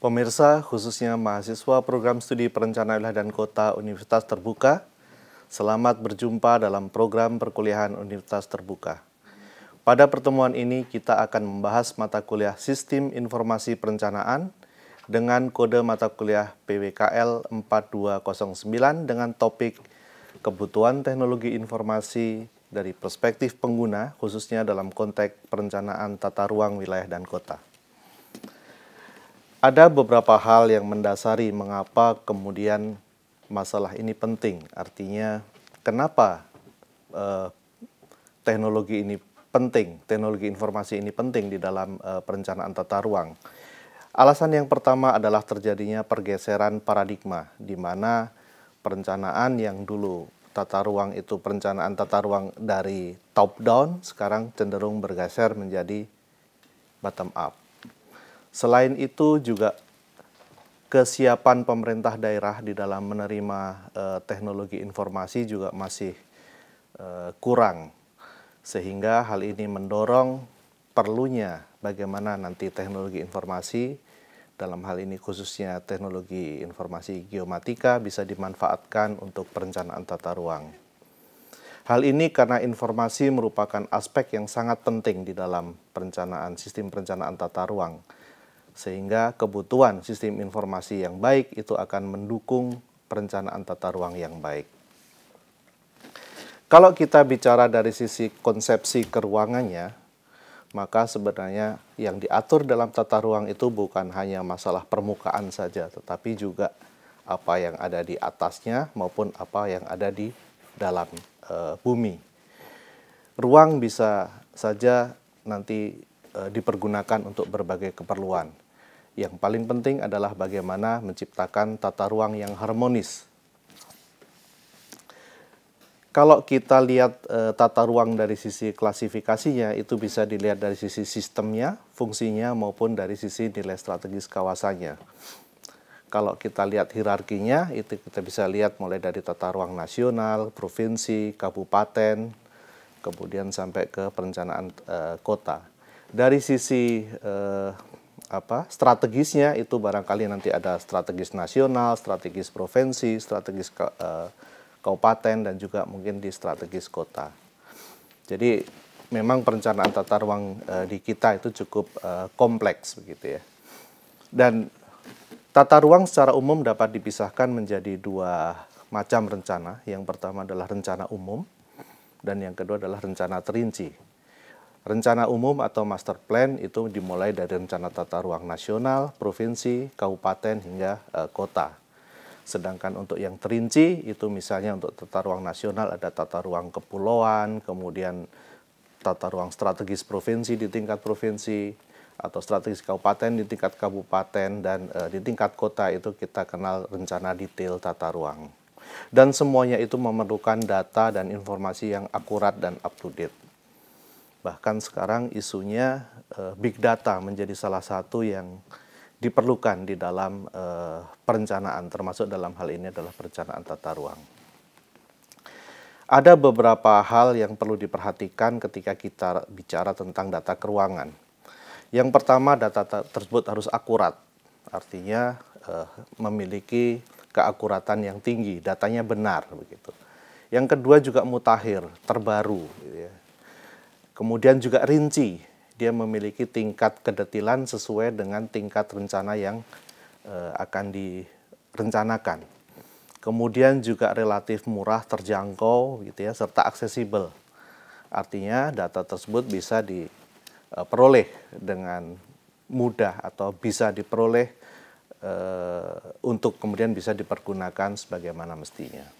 Pemirsa, khususnya mahasiswa program studi perencanaan wilayah dan kota Universitas Terbuka, selamat berjumpa dalam program perkuliahan Universitas Terbuka. Pada pertemuan ini kita akan membahas mata kuliah Sistem Informasi Perencanaan dengan kode mata kuliah PWKL 4209 dengan topik Kebutuhan Teknologi Informasi dari perspektif pengguna, khususnya dalam konteks perencanaan tata ruang wilayah dan kota. Ada beberapa hal yang mendasari mengapa kemudian masalah ini penting. Artinya, kenapa teknologi ini penting, teknologi informasi ini penting di dalam perencanaan tata ruang. Alasan yang pertama adalah terjadinya pergeseran paradigma, di mana perencanaan yang dulu tata ruang itu perencanaan tata ruang dari top down, sekarang cenderung bergeser menjadi bottom up. Selain itu juga kesiapan pemerintah daerah di dalam menerima teknologi informasi juga masih kurang. Sehingga hal ini mendorong perlunya bagaimana nanti teknologi informasi, dalam hal ini khususnya teknologi informasi geomatika bisa dimanfaatkan untuk perencanaan tata ruang. Hal ini karena informasi merupakan aspek yang sangat penting di dalam perencanaan sistem perencanaan tata ruang. Sehingga kebutuhan sistem informasi yang baik itu akan mendukung perencanaan tata ruang yang baik. Kalau kita bicara dari sisi konsepsi keruangannya, maka sebenarnya yang diatur dalam tata ruang itu bukan hanya masalah permukaan saja, tetapi juga apa yang ada di atasnya maupun apa yang ada di dalam bumi. Ruang bisa saja nanti dipergunakan untuk berbagai keperluan. Yang paling penting adalah bagaimana menciptakan tata ruang yang harmonis. Kalau kita lihat tata ruang dari sisi klasifikasinya, itu bisa dilihat dari sisi sistemnya, fungsinya, maupun dari sisi nilai strategis kawasannya. Kalau kita lihat hierarkinya, itu kita bisa lihat mulai dari tata ruang nasional, provinsi, kabupaten, kemudian sampai ke perencanaan kota. Dari sisi strategisnya itu barangkali nanti ada strategis nasional, strategis provinsi, strategis kabupaten, dan juga mungkin di strategis kota. Jadi memang perencanaan tata ruang di kita itu cukup kompleks begitu ya. Dan tata ruang secara umum dapat dipisahkan menjadi dua macam rencana. Yang pertama adalah rencana umum dan yang kedua adalah rencana terinci. Rencana umum atau master plan itu dimulai dari rencana tata ruang nasional, provinsi, kabupaten, hingga kota. Sedangkan untuk yang terinci itu misalnya untuk tata ruang nasional ada tata ruang kepulauan, kemudian tata ruang strategis provinsi di tingkat provinsi, atau strategis kabupaten di tingkat kabupaten, dan di tingkat kota itu kita kenal rencana detail tata ruang. Dan semuanya itu memerlukan data dan informasi yang akurat dan up to date. Bahkan sekarang isunya big data menjadi salah satu yang diperlukan di dalam perencanaan, termasuk dalam hal ini adalah perencanaan tata ruang. Ada beberapa hal yang perlu diperhatikan ketika kita bicara tentang data keruangan. Yang pertama, data tersebut harus akurat, artinya memiliki keakuratan yang tinggi, datanya benar begitu. Yang kedua juga mutakhir, terbaru gitu ya. Kemudian juga rinci, dia memiliki tingkat kedetilan sesuai dengan tingkat rencana yang akan direncanakan. Kemudian juga relatif murah, terjangkau, gitu ya, serta aksesibel. Artinya data tersebut bisa diperoleh dengan mudah atau bisa diperoleh untuk kemudian bisa dipergunakan sebagaimana mestinya.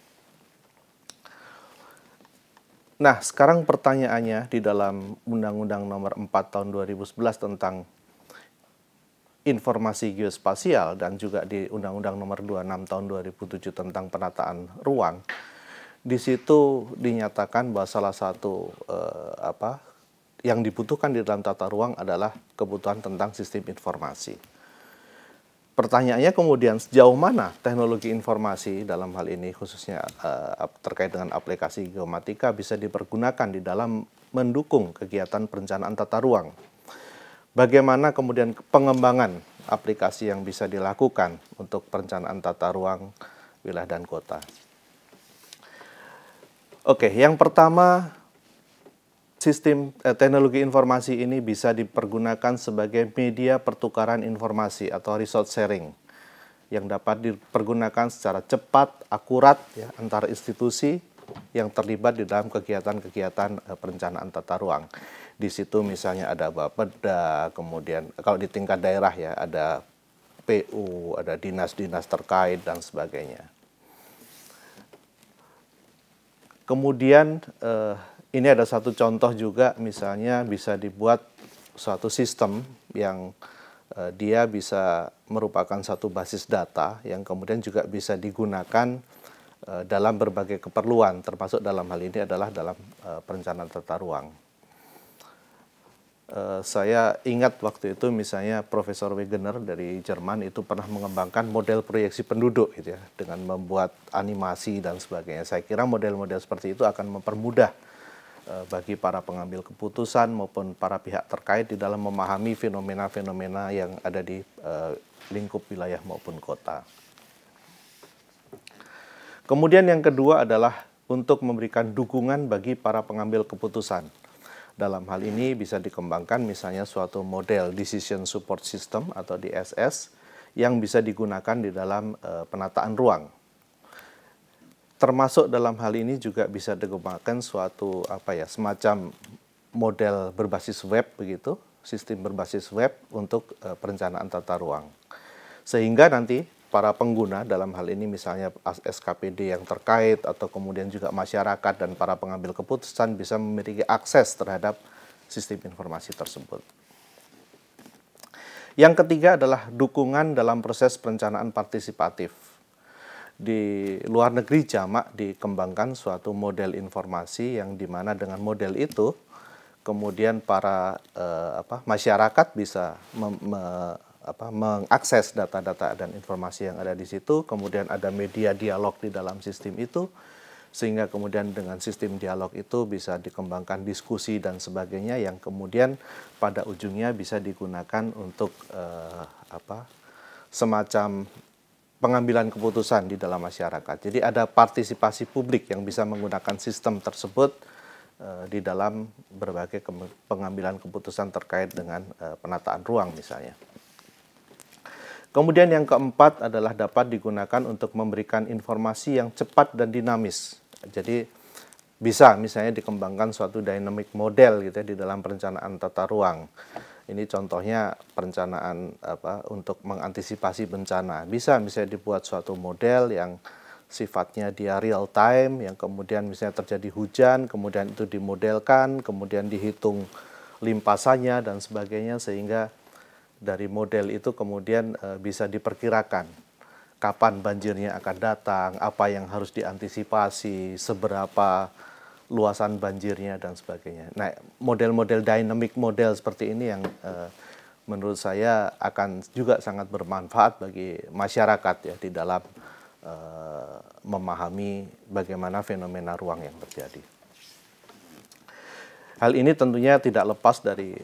Nah, sekarang pertanyaannya di dalam Undang-Undang Nomor 4 Tahun 2011 tentang informasi geospasial dan juga di Undang-Undang Nomor 26 Tahun 2007 tentang penataan ruang, di situ dinyatakan bahwa salah satu yang dibutuhkan di dalam tata ruang adalah kebutuhan tentang sistem informasi. Pertanyaannya kemudian sejauh mana teknologi informasi dalam hal ini khususnya terkait dengan aplikasi geomatika bisa dipergunakan di dalam mendukung kegiatan perencanaan tata ruang. Bagaimana kemudian pengembangan aplikasi yang bisa dilakukan untuk perencanaan tata ruang wilayah dan kota. Oke, yang pertama, sistem teknologi informasi ini bisa dipergunakan sebagai media pertukaran informasi atau resource sharing yang dapat dipergunakan secara cepat, akurat ya, antar institusi yang terlibat di dalam kegiatan-kegiatan perencanaan tata ruang. Di situ misalnya ada Bapeda, kemudian kalau di tingkat daerah ya ada PU, ada dinas-dinas terkait dan sebagainya. Kemudian ini ada satu contoh juga, misalnya bisa dibuat suatu sistem yang dia bisa merupakan satu basis data yang kemudian juga bisa digunakan dalam berbagai keperluan, termasuk dalam hal ini adalah dalam perencanaan tata ruang. Saya ingat waktu itu misalnya Profesor Wegener dari Jerman itu pernah mengembangkan model proyeksi penduduk gitu ya, dengan membuat animasi dan sebagainya. Saya kira model-model seperti itu akan mempermudah bagi para pengambil keputusan maupun para pihak terkait di dalam memahami fenomena-fenomena yang ada di lingkup wilayah maupun kota. Kemudian yang kedua adalah untuk memberikan dukungan bagi para pengambil keputusan. Dalam hal ini bisa dikembangkan misalnya suatu model Decision Support System atau DSS yang bisa digunakan di dalam penataan ruang. Termasuk dalam hal ini juga bisa dikembangkan suatu semacam model berbasis web begitu, sistem berbasis web untuk perencanaan tata ruang. Sehingga nanti para pengguna dalam hal ini misalnya SKPD yang terkait atau kemudian juga masyarakat dan para pengambil keputusan bisa memiliki akses terhadap sistem informasi tersebut. Yang ketiga adalah dukungan dalam proses perencanaan partisipatif. Di luar negeri jamak dikembangkan suatu model informasi yang dimana dengan model itu kemudian para masyarakat bisa mengakses data-data dan informasi yang ada di situ, kemudian ada media dialog di dalam sistem itu, sehingga kemudian dengan sistem dialog itu bisa dikembangkan diskusi dan sebagainya yang kemudian pada ujungnya bisa digunakan untuk semacam pengambilan keputusan di dalam masyarakat. Jadi ada partisipasi publik yang bisa menggunakan sistem tersebut di dalam berbagai pengambilan keputusan terkait dengan penataan ruang misalnya. Kemudian yang keempat adalah dapat digunakan untuk memberikan informasi yang cepat dan dinamis. Jadi bisa misalnya dikembangkan suatu dynamic model gitu ya di dalam perencanaan tata ruang. Ini contohnya perencanaan untuk mengantisipasi bencana. Bisa misalnya dibuat suatu model yang sifatnya dia real time, yang kemudian misalnya terjadi hujan, kemudian itu dimodelkan, kemudian dihitung limpasannya dan sebagainya sehingga dari model itu kemudian bisa diperkirakan kapan banjirnya akan datang, apa yang harus diantisipasi, seberapa luasan banjirnya dan sebagainya. Nah, model-model dynamic model seperti ini yang menurut saya akan juga sangat bermanfaat bagi masyarakat ya di dalam memahami bagaimana fenomena ruang yang terjadi. Hal ini tentunya tidak lepas dari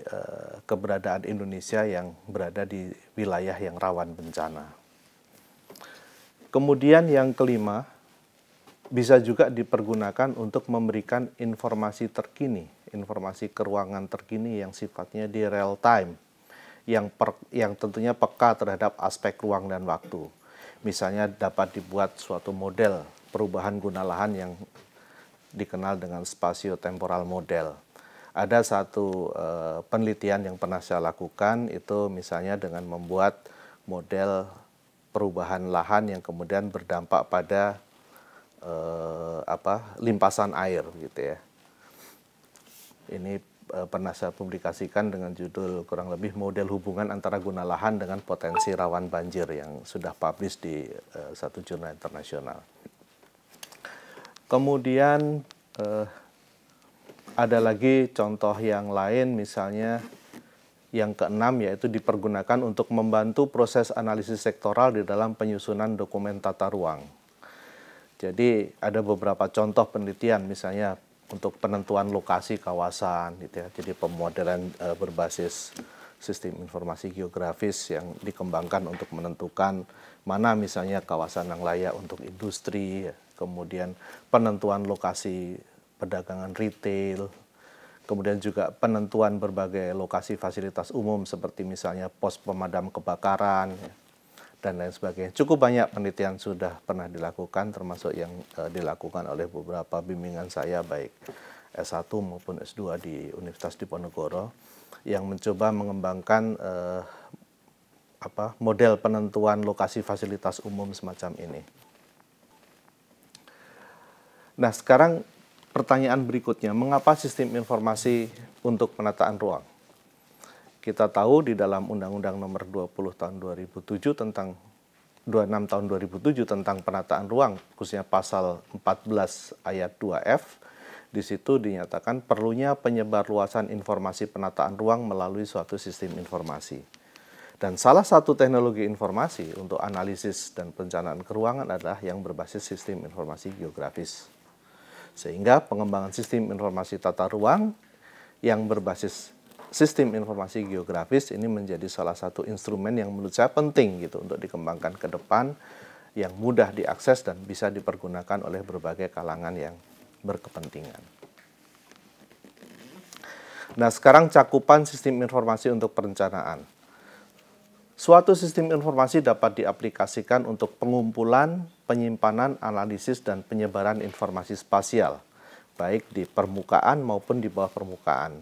keberadaan Indonesia yang berada di wilayah yang rawan bencana. Kemudian yang kelima, bisa juga dipergunakan untuk memberikan informasi terkini, informasi keruangan terkini yang sifatnya di real time, yang tentunya peka terhadap aspek ruang dan waktu. Misalnya dapat dibuat suatu model perubahan guna lahan yang dikenal dengan spatio-temporal model. Ada satu penelitian yang pernah saya lakukan itu misalnya dengan membuat model perubahan lahan yang kemudian berdampak pada limpasan air gitu ya. Ini pernah saya publikasikan dengan judul kurang lebih model hubungan antara guna lahan dengan potensi rawan banjir yang sudah publish di satu jurnal internasional. Kemudian ada lagi contoh yang lain, misalnya yang keenam yaitu dipergunakan untuk membantu proses analisis sektoral di dalam penyusunan dokumen tata ruang. Jadi ada beberapa contoh penelitian misalnya untuk penentuan lokasi kawasan gitu ya. Jadi pemodelan berbasis sistem informasi geografis yang dikembangkan untuk menentukan mana misalnya kawasan yang layak untuk industri, kemudian penentuan lokasi perdagangan retail, kemudian juga penentuan berbagai lokasi fasilitas umum seperti misalnya pos pemadam kebakaran, dan lain sebagainya. Cukup banyak penelitian sudah pernah dilakukan, termasuk yang dilakukan oleh beberapa bimbingan saya, baik S1 maupun S2 di Universitas Diponegoro, yang mencoba mengembangkan model penentuan lokasi fasilitas umum semacam ini. Nah, sekarang pertanyaan berikutnya, mengapa sistem informasi untuk penataan ruang? Kita tahu di dalam Undang-Undang Nomor 20 Tahun 2007 tentang 26 Tahun 2007 tentang penataan ruang, khususnya pasal 14 ayat 2F, di situ dinyatakan perlunya penyebarluasan informasi penataan ruang melalui suatu sistem informasi. Dan salah satu teknologi informasi untuk analisis dan perencanaan keruangan adalah yang berbasis sistem informasi geografis. Sehingga pengembangan sistem informasi tata ruang yang berbasis sistem informasi geografis ini menjadi salah satu instrumen yang menurut saya penting gitu untuk dikembangkan ke depan, yang mudah diakses dan bisa dipergunakan oleh berbagai kalangan yang berkepentingan. Nah, sekarang cakupan sistem informasi untuk perencanaan. Suatu sistem informasi dapat diaplikasikan untuk pengumpulan, penyimpanan, analisis, dan penyebaran informasi spasial, baik di permukaan maupun di bawah permukaan,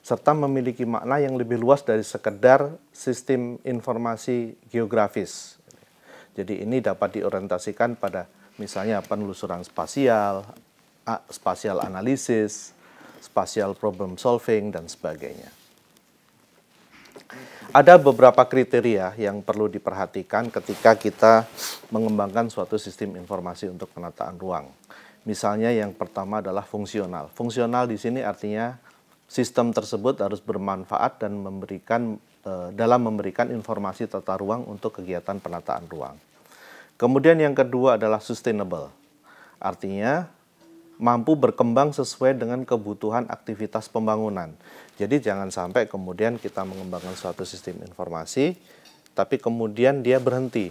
serta memiliki makna yang lebih luas dari sekedar sistem informasi geografis. Jadi ini dapat diorientasikan pada misalnya penelusuran spasial, spatial analisis, spatial problem solving, dan sebagainya. Ada beberapa kriteria yang perlu diperhatikan ketika kita mengembangkan suatu sistem informasi untuk penataan ruang. Misalnya yang pertama adalah fungsional. Fungsional di sini artinya sistem tersebut harus bermanfaat dan dalam memberikan informasi tata ruang untuk kegiatan penataan ruang. Kemudian yang kedua adalah sustainable. Artinya mampu berkembang sesuai dengan kebutuhan aktivitas pembangunan. Jadi jangan sampai kemudian kita mengembangkan suatu sistem informasi, tapi kemudian dia berhenti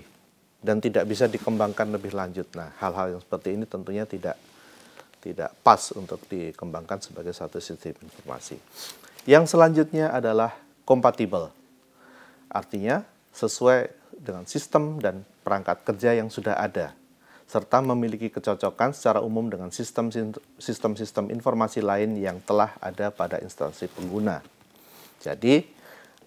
dan tidak bisa dikembangkan lebih lanjut. Nah, hal-hal yang seperti ini tentunya tidak pas untuk dikembangkan sebagai satu sistem informasi. Yang selanjutnya adalah kompatibel. Artinya sesuai dengan sistem dan perangkat kerja yang sudah ada, serta memiliki kecocokan secara umum dengan sistem-sistem informasi lain yang telah ada pada instansi pengguna. Jadi,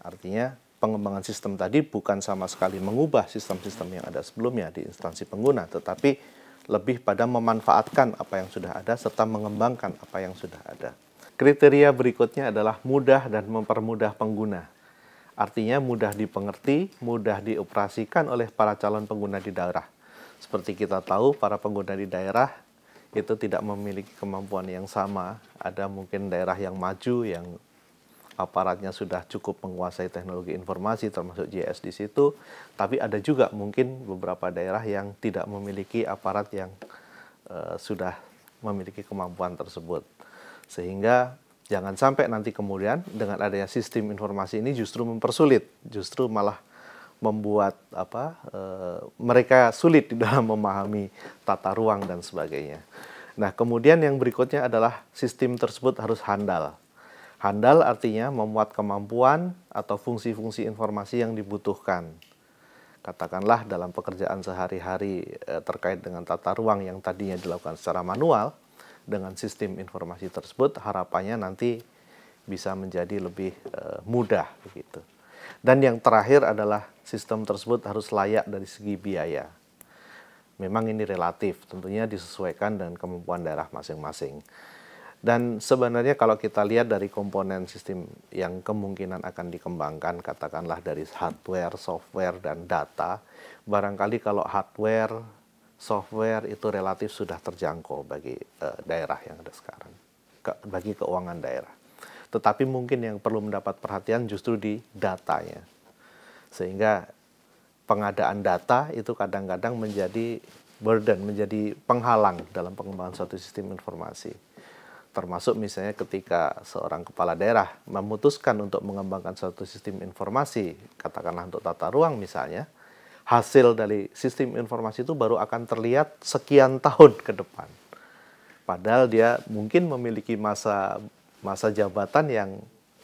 artinya pengembangan sistem tadi bukan sama sekali mengubah sistem-sistem yang ada sebelumnya di instansi pengguna, tetapi lebih pada memanfaatkan apa yang sudah ada serta mengembangkan apa yang sudah ada. Kriteria berikutnya adalah mudah dan mempermudah pengguna. Artinya mudah dipengerti, mudah dioperasikan oleh para calon pengguna di daerah. Seperti kita tahu, para pengguna di daerah itu tidak memiliki kemampuan yang sama. Ada mungkin daerah yang maju, yang aparatnya sudah cukup menguasai teknologi informasi, termasuk GIS di situ. Tapi ada juga mungkin beberapa daerah yang tidak memiliki aparat yang sudah memiliki kemampuan tersebut. Sehingga jangan sampai nanti kemudian dengan adanya sistem informasi ini justru mempersulit, justru malah membuat mereka sulit di dalam memahami tata ruang dan sebagainya. Nah, kemudian yang berikutnya adalah sistem tersebut harus handal. Handal artinya memuat kemampuan atau fungsi-fungsi informasi yang dibutuhkan. Katakanlah dalam pekerjaan sehari-hari terkait dengan tata ruang yang tadinya dilakukan secara manual, dengan sistem informasi tersebut harapannya nanti bisa menjadi lebih mudah begitu. Dan yang terakhir adalah sistem tersebut harus layak dari segi biaya. Memang ini relatif, tentunya disesuaikan dengan kemampuan daerah masing-masing. Dan sebenarnya kalau kita lihat dari komponen sistem yang kemungkinan akan dikembangkan, katakanlah dari hardware, software, dan data, barangkali kalau hardware, software itu relatif sudah terjangkau bagi daerah yang ada sekarang, bagi keuangan daerah. Tetapi mungkin yang perlu mendapat perhatian justru di datanya. Sehingga pengadaan data itu kadang-kadang menjadi burden, menjadi penghalang dalam pengembangan suatu sistem informasi. Termasuk misalnya ketika seorang kepala daerah memutuskan untuk mengembangkan suatu sistem informasi, katakanlah untuk tata ruang misalnya, hasil dari sistem informasi itu baru akan terlihat sekian tahun ke depan. Padahal dia mungkin memiliki masa jabatan yang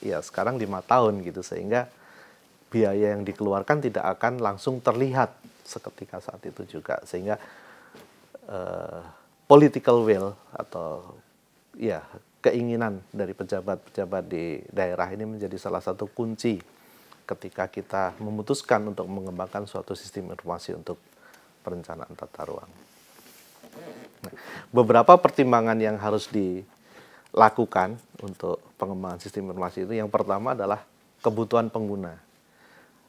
ya sekarang 5 tahun gitu, sehingga biaya yang dikeluarkan tidak akan langsung terlihat seketika saat itu juga, sehingga political will atau ya keinginan dari pejabat-pejabat di daerah ini menjadi salah satu kunci ketika kita memutuskan untuk mengembangkan suatu sistem informasi untuk perencanaan tata ruang. Nah, beberapa pertimbangan yang harus dilakukan untuk pengembangan sistem informasi itu, yang pertama adalah kebutuhan pengguna.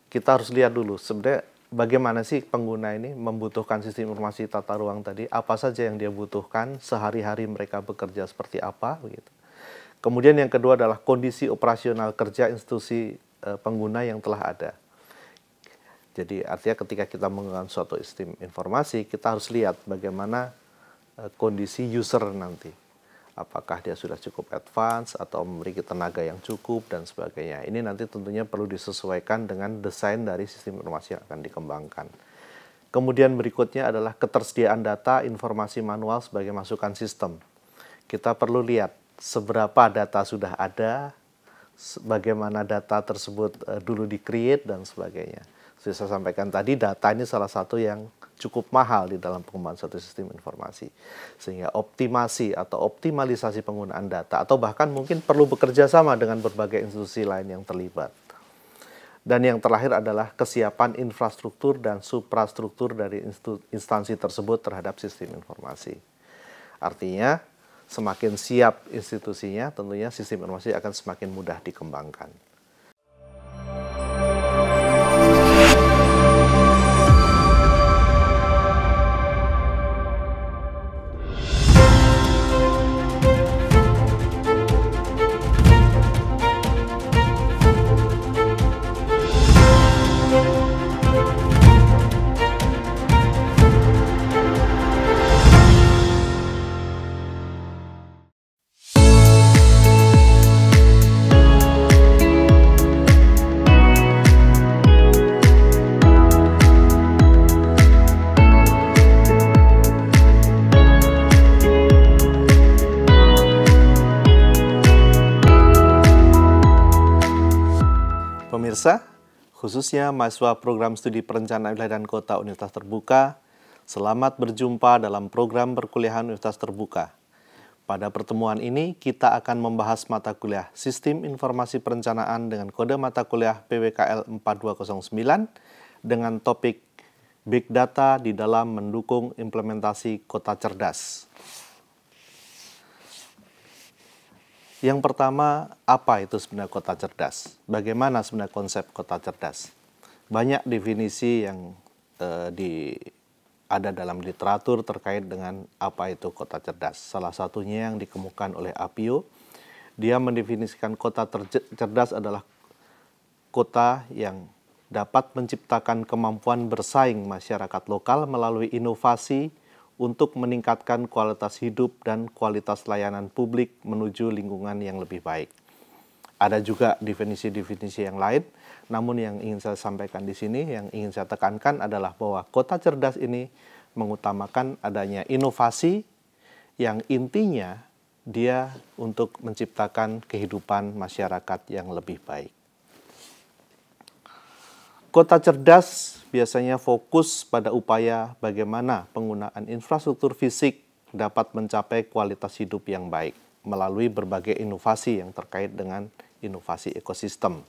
Kita harus lihat dulu sebenarnya bagaimana sih pengguna ini membutuhkan sistem informasi tata ruang tadi, apa saja yang dia butuhkan, sehari-hari mereka bekerja seperti apa, begitu. Kemudian yang kedua adalah kondisi operasional kerja institusi pengguna yang telah ada. Jadi artinya ketika kita menggunakan suatu sistem informasi, kita harus lihat bagaimana kondisi user nanti. Apakah dia sudah cukup advance atau memiliki tenaga yang cukup dan sebagainya. Ini nanti tentunya perlu disesuaikan dengan desain dari sistem informasi yang akan dikembangkan. Kemudian berikutnya adalah ketersediaan data informasi manual sebagai masukan sistem. Kita perlu lihat seberapa data sudah ada, bagaimana data tersebut dulu di-create dan sebagainya. Seperti saya sampaikan tadi, data ini salah satu yang cukup mahal di dalam pengembangan suatu sistem informasi. Sehingga optimasi atau optimalisasi penggunaan data, atau bahkan mungkin perlu bekerja sama dengan berbagai institusi lain yang terlibat. Dan yang terakhir adalah kesiapan infrastruktur dan suprastruktur dari instansi tersebut terhadap sistem informasi. Artinya, semakin siap institusinya, tentunya sistem informasi akan semakin mudah dikembangkan. Pemirsa, khususnya mahasiswa program studi perencanaan wilayah dan kota Universitas Terbuka, selamat berjumpa dalam program perkuliahan Universitas Terbuka. Pada pertemuan ini, kita akan membahas mata kuliah Sistem Informasi Perencanaan dengan kode mata kuliah PWKL 4209 dengan topik Big Data di dalam mendukung implementasi kota cerdas. Yang pertama, apa itu sebenarnya kota cerdas? Bagaimana sebenarnya konsep kota cerdas? Banyak definisi yang ada dalam literatur terkait dengan apa itu kota cerdas. Salah satunya yang dikemukakan oleh Appio, dia mendefinisikan kota cerdas adalah kota yang dapat menciptakan kemampuan bersaing masyarakat lokal melalui inovasi untuk meningkatkan kualitas hidup dan kualitas layanan publik menuju lingkungan yang lebih baik. Ada juga definisi-definisi yang lain, namun yang ingin saya sampaikan di sini, yang ingin saya tekankan adalah bahwa kota cerdas ini mengutamakan adanya inovasi yang intinya dia untuk menciptakan kehidupan masyarakat yang lebih baik. Kota cerdas biasanya fokus pada upaya bagaimana penggunaan infrastruktur fisik dapat mencapai kualitas hidup yang baik melalui berbagai inovasi yang terkait dengan inovasi ekosistem.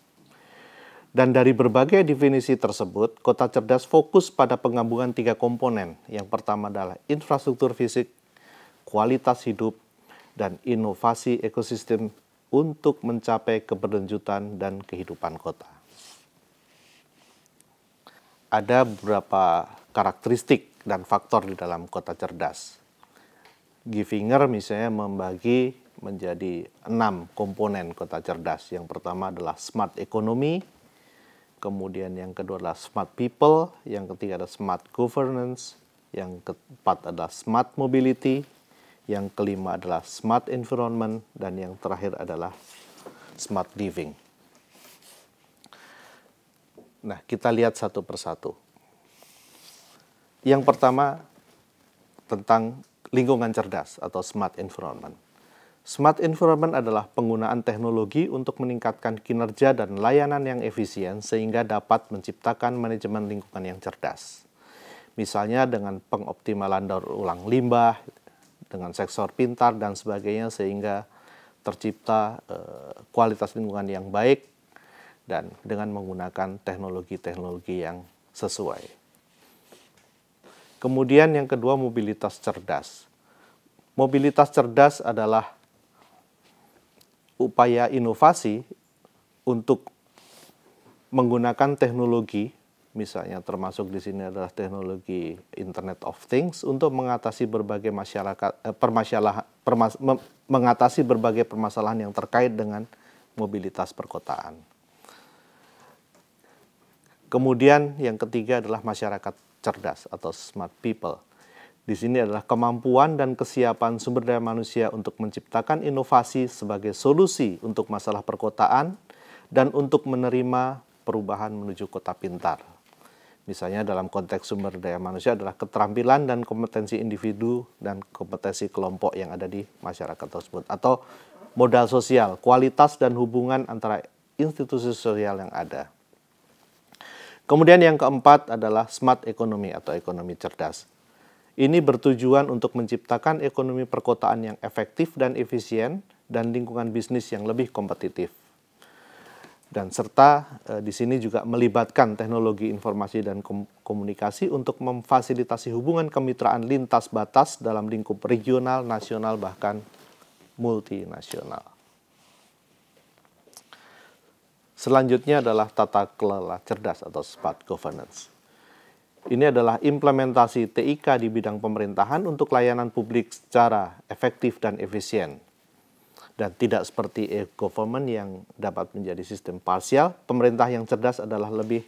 Dan dari berbagai definisi tersebut, kota cerdas fokus pada penggabungan 3 komponen. Yang pertama adalah infrastruktur fisik, kualitas hidup, dan inovasi ekosistem untuk mencapai keberlanjutan dan kehidupan kota. Ada beberapa karakteristik dan faktor di dalam kota cerdas. Giffinger misalnya membagi menjadi 6 komponen kota cerdas. Yang pertama adalah smart economy, kemudian yang kedua adalah smart people, yang ketiga adalah smart governance, yang keempat adalah smart mobility, yang kelima adalah smart environment, dan yang terakhir adalah smart living. Nah, kita lihat satu persatu. Yang pertama tentang lingkungan cerdas atau smart environment. Smart environment adalah penggunaan teknologi untuk meningkatkan kinerja dan layanan yang efisien sehingga dapat menciptakan manajemen lingkungan yang cerdas. Misalnya dengan pengoptimalan daur ulang limbah, dengan sensor pintar dan sebagainya sehingga tercipta kualitas lingkungan yang baik dan dengan menggunakan teknologi-teknologi yang sesuai. Kemudian yang kedua, mobilitas cerdas. Mobilitas cerdas adalah upaya inovasi untuk menggunakan teknologi, misalnya termasuk di sini adalah teknologi Internet of Things untuk mengatasi berbagai permasalahan yang terkait dengan mobilitas perkotaan. Kemudian yang ketiga adalah masyarakat cerdas atau smart people. Di sini adalah kemampuan dan kesiapan sumber daya manusia untuk menciptakan inovasi sebagai solusi untuk masalah perkotaan dan untuk menerima perubahan menuju kota pintar. Misalnya dalam konteks sumber daya manusia adalah keterampilan dan kompetensi individu dan kompetensi kelompok yang ada di masyarakat tersebut. Atau modal sosial, kualitas dan hubungan antara institusi sosial yang ada. Kemudian yang keempat adalah smart economy atau ekonomi cerdas. Ini bertujuan untuk menciptakan ekonomi perkotaan yang efektif dan efisien dan lingkungan bisnis yang lebih kompetitif. Dan serta di sini juga melibatkan teknologi informasi dan komunikasi untuk memfasilitasi hubungan kemitraan lintas batas dalam lingkup regional, nasional, bahkan multinasional. Selanjutnya adalah tata kelola cerdas atau smart governance. Ini adalah implementasi TIK di bidang pemerintahan untuk layanan publik secara efektif dan efisien. Dan tidak seperti e-government yang dapat menjadi sistem parsial, pemerintah yang cerdas adalah lebih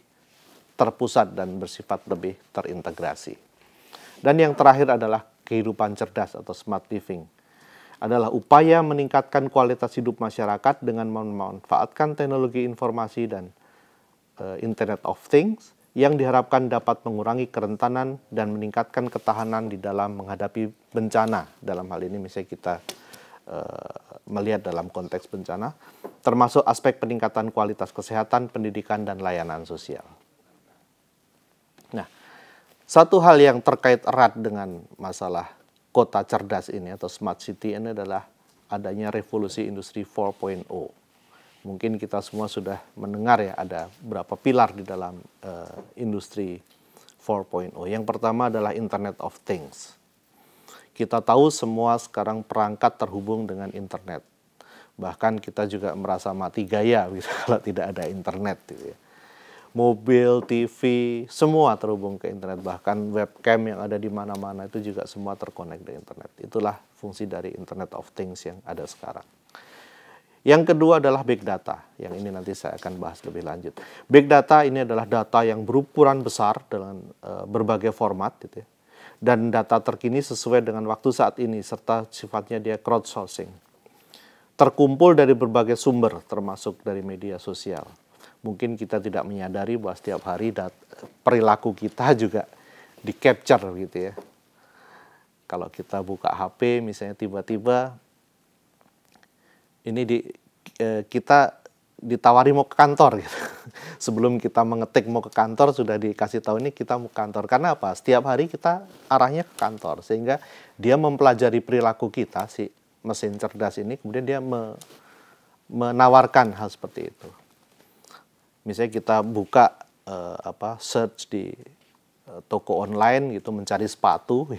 terpusat dan bersifat lebih terintegrasi. Dan yang terakhir adalah kehidupan cerdas atau smart living. Adalah upaya meningkatkan kualitas hidup masyarakat dengan memanfaatkan teknologi informasi dan Internet of Things yang diharapkan dapat mengurangi kerentanan dan meningkatkan ketahanan di dalam menghadapi bencana. Dalam hal ini misalnya kita melihat dalam konteks bencana, termasuk aspek peningkatan kualitas kesehatan, pendidikan, dan layanan sosial. Nah, satu hal yang terkait erat dengan masalah kota cerdas ini atau smart city ini adalah adanya revolusi industri 4.0. Mungkin kita semua sudah mendengar ya ada berapa pilar di dalam industri 4.0. Yang pertama adalah Internet of Things. Kita tahu semua sekarang perangkat terhubung dengan internet. Bahkan kita juga merasa mati gaya gitu, kalau tidak ada internet. Gitu ya. Mobil, TV, semua terhubung ke internet. Bahkan webcam yang ada di mana-mana itu juga semua terkonek dengan internet. Itulah fungsi dari Internet of Things yang ada sekarang. Yang kedua adalah big data, yang ini nanti saya akan bahas lebih lanjut. Big data ini adalah data yang berukuran besar dengan berbagai format, gitu ya. Dan data terkini sesuai dengan waktu saat ini, serta sifatnya dia crowdsourcing. Terkumpul dari berbagai sumber, termasuk dari media sosial. Mungkin kita tidak menyadari bahwa setiap hari perilaku kita juga di-capture gitu ya. Kalau kita buka HP misalnya tiba-tiba ini kita ditawari mau ke kantor gitu. Sebelum kita mengetik mau ke kantor sudah dikasih tahu ini kita mau ke kantor. Karena apa? Setiap hari kita arahnya ke kantor sehingga dia mempelajari perilaku kita, si mesin cerdas ini, kemudian dia menawarkan hal seperti itu. Misalnya kita buka search di toko online gitu mencari sepatu.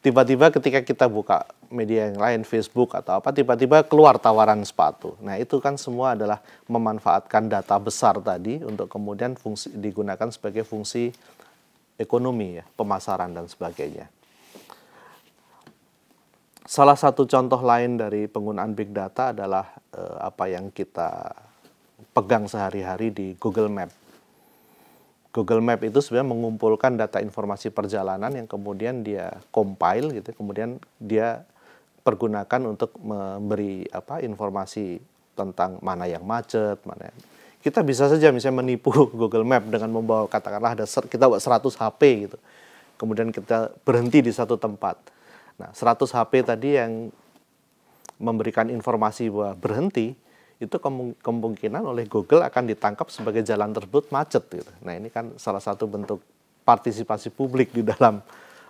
Tiba-tiba ketika kita buka media yang lain, Facebook atau apa, tiba-tiba keluar tawaran sepatu. Nah, itu kan semua adalah memanfaatkan data besar tadi untuk kemudian digunakan sebagai fungsi ekonomi, ya, pemasaran dan sebagainya. Salah satu contoh lain dari penggunaan big data adalah apa yang kita pegang sehari-hari di Google Map. Google Map itu sebenarnya mengumpulkan data informasi perjalanan yang kemudian dia compile gitu, kemudian dia pergunakan untuk memberi informasi tentang mana yang macet, mana yang... Kita bisa saja misalnya menipu Google Map dengan membawa, katakanlah kita bawa 100 HP gitu. Kemudian kita berhenti di satu tempat. Nah, 100 HP tadi yang memberikan informasi bahwa berhenti, itu kemungkinan oleh Google akan ditangkap sebagai jalan tersebut macet gitu. Nah, ini kan salah satu bentuk partisipasi publik di dalam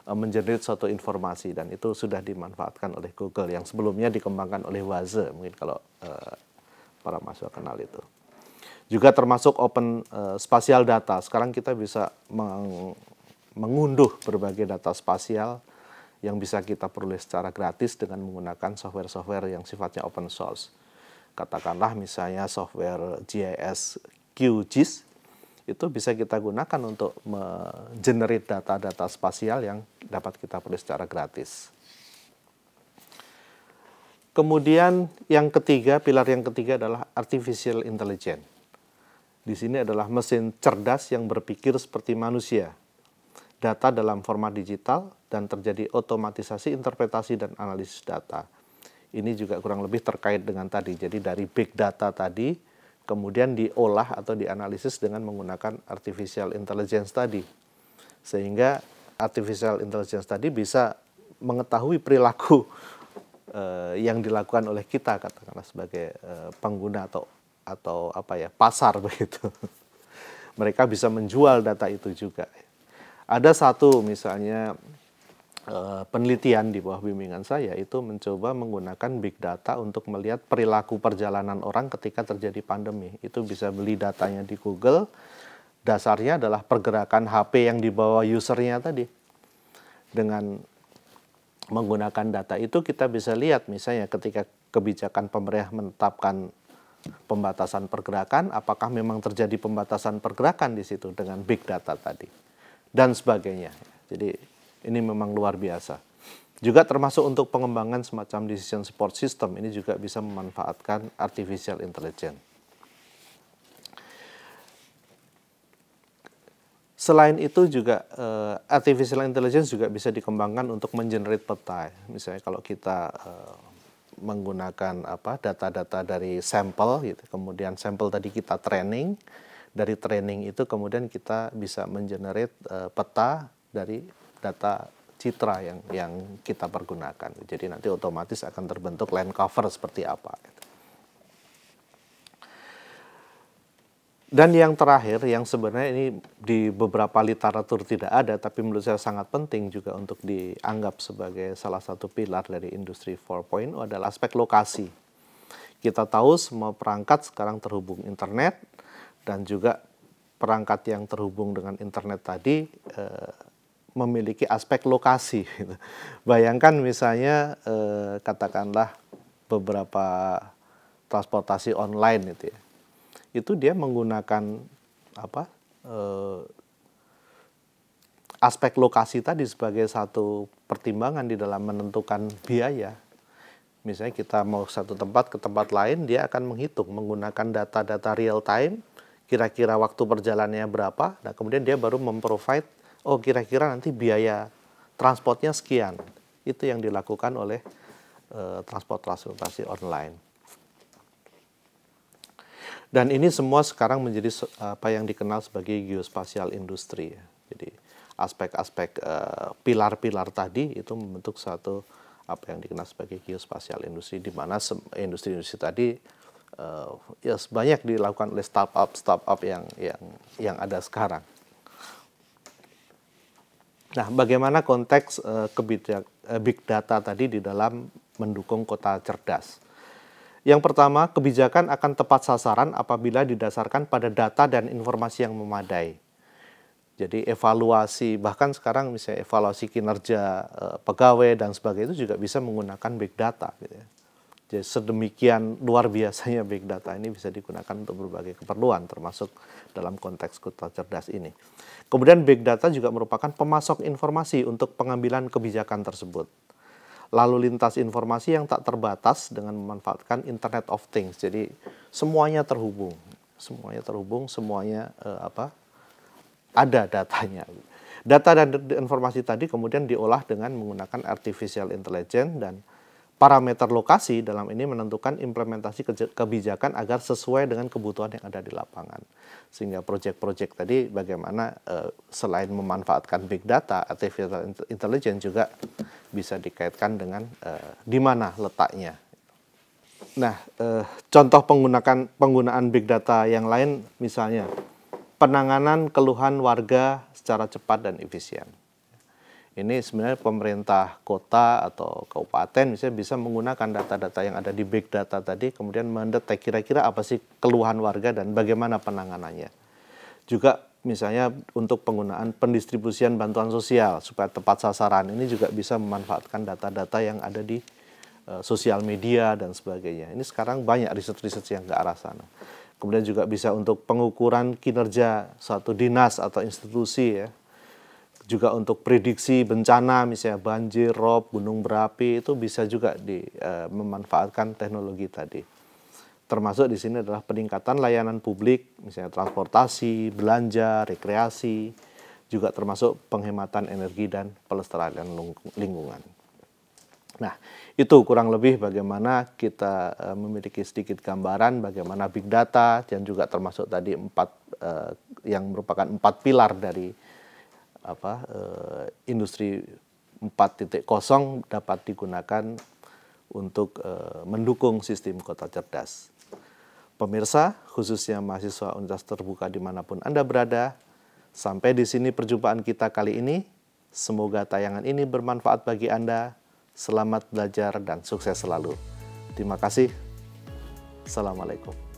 mengenerate suatu informasi, dan itu sudah dimanfaatkan oleh Google yang sebelumnya dikembangkan oleh Waze, mungkin kalau para mahasiswa kenal itu. Juga termasuk open spatial data. Sekarang kita bisa mengunduh berbagai data spasial yang bisa kita peroleh secara gratis dengan menggunakan software-software yang sifatnya open source. Katakanlah misalnya software GIS QGIS, itu bisa kita gunakan untuk generate data-data spasial yang dapat kita peroleh secara gratis. Kemudian yang ketiga, pilar yang ketiga adalah artificial intelligence. Di sini adalah mesin cerdas yang berpikir seperti manusia. Data dalam format digital dan terjadi otomatisasi interpretasi dan analisis data. Ini juga kurang lebih terkait dengan tadi. Jadi dari big data tadi, kemudian diolah atau dianalisis dengan menggunakan artificial intelligence tadi. Sehingga artificial intelligence tadi bisa mengetahui perilaku yang dilakukan oleh kita, katakanlah sebagai pengguna atau pasar begitu. Mereka bisa menjual data itu juga. Ada satu misalnya penelitian di bawah bimbingan saya itu mencoba menggunakan big data untuk melihat perilaku perjalanan orang ketika terjadi pandemi. Itu bisa beli datanya di Google, dasarnya adalah pergerakan HP yang dibawa usernya tadi. Dengan menggunakan data itu kita bisa lihat misalnya ketika kebijakan pemerintah menetapkan pembatasan pergerakan, apakah memang terjadi pembatasan pergerakan di situ dengan big data tadi. Dan sebagainya. Jadi ini memang luar biasa. Juga termasuk untuk pengembangan semacam decision support system, ini juga bisa memanfaatkan artificial intelligence. Selain itu juga artificial intelligence juga bisa dikembangkan untuk mengenerate peta. Misalnya kalau kita menggunakan data-data dari sampel gitu, kemudian sampel tadi kita training. Dari training itu kemudian kita bisa mengenerate peta dari data citra yang kita pergunakan. Jadi nanti otomatis akan terbentuk land cover seperti apa. Dan yang terakhir, yang sebenarnya ini di beberapa literatur tidak ada, tapi menurut saya sangat penting juga untuk dianggap sebagai salah satu pilar dari industri 4.0 adalah aspek lokasi. Kita tahu semua perangkat sekarang terhubung internet, dan juga perangkat yang terhubung dengan internet tadi memiliki aspek lokasi. Bayangkan misalnya katakanlah beberapa transportasi online itu ya. Itu dia menggunakan aspek lokasi tadi sebagai satu pertimbangan di dalam menentukan biaya. Misalnya kita mau satu tempat ke tempat lain, dia akan menghitung menggunakan data-data real time, kira-kira waktu perjalanannya berapa, nah kemudian dia baru memprovide, oh kira-kira nanti biaya transportnya sekian. Itu yang dilakukan oleh transportasi online. Dan ini semua sekarang menjadi apa yang dikenal sebagai geospatial industry. Jadi aspek-aspek pilar-pilar tadi itu membentuk satu apa yang dikenal sebagai geospatial industry, di mana industri-industri tadi ya banyak dilakukan oleh startup yang ada sekarang. Nah, bagaimana konteks big data tadi di dalam mendukung kota cerdas? Yang pertama, kebijakan akan tepat sasaran apabila didasarkan pada data dan informasi yang memadai. Jadi evaluasi, bahkan sekarang misalnya evaluasi kinerja pegawai dan sebagainya itu juga bisa menggunakan big data. Gitu ya. Jadi sedemikian luar biasanya big data ini bisa digunakan untuk berbagai keperluan, termasuk dalam konteks kota cerdas ini. Kemudian big data juga merupakan pemasok informasi untuk pengambilan kebijakan tersebut. Lalu lintas informasi yang tak terbatas dengan memanfaatkan Internet of Things. Jadi semuanya terhubung, semuanya ada datanya. Data dan informasi tadi kemudian diolah dengan menggunakan artificial intelligence dan parameter lokasi dalam ini menentukan implementasi kebijakan agar sesuai dengan kebutuhan yang ada di lapangan. Sehingga proyek-proyek tadi bagaimana selain memanfaatkan big data, artificial intelligence juga bisa dikaitkan dengan di mana letaknya. Nah, contoh penggunaan big data yang lain misalnya penanganan keluhan warga secara cepat dan efisien. Ini sebenarnya pemerintah kota atau kabupaten misalnya bisa menggunakan data-data yang ada di big data tadi, kemudian mendetek kira-kira apa sih keluhan warga dan bagaimana penanganannya. Juga misalnya untuk penggunaan pendistribusian bantuan sosial supaya tepat sasaran, ini juga bisa memanfaatkan data-data yang ada di sosial media dan sebagainya. Ini sekarang banyak riset-riset yang ke arah sana. Kemudian juga bisa untuk pengukuran kinerja suatu dinas atau institusi ya. Juga untuk prediksi bencana misalnya banjir, rob, gunung berapi itu bisa juga memanfaatkan teknologi tadi. Termasuk di sini adalah peningkatan layanan publik, misalnya transportasi, belanja, rekreasi, juga termasuk penghematan energi dan pelestarian lingkungan. Nah, itu kurang lebih bagaimana kita memiliki sedikit gambaran bagaimana big data dan juga termasuk tadi yang merupakan 4 pilar dari industri 4.0 dapat digunakan untuk mendukung sistem kota cerdas. Pemirsa, khususnya mahasiswa Universitas Terbuka dimanapun Anda berada, sampai di sini perjumpaan kita kali ini. Semoga tayangan ini bermanfaat bagi Anda. Selamat belajar dan sukses selalu. Terima kasih. Assalamualaikum.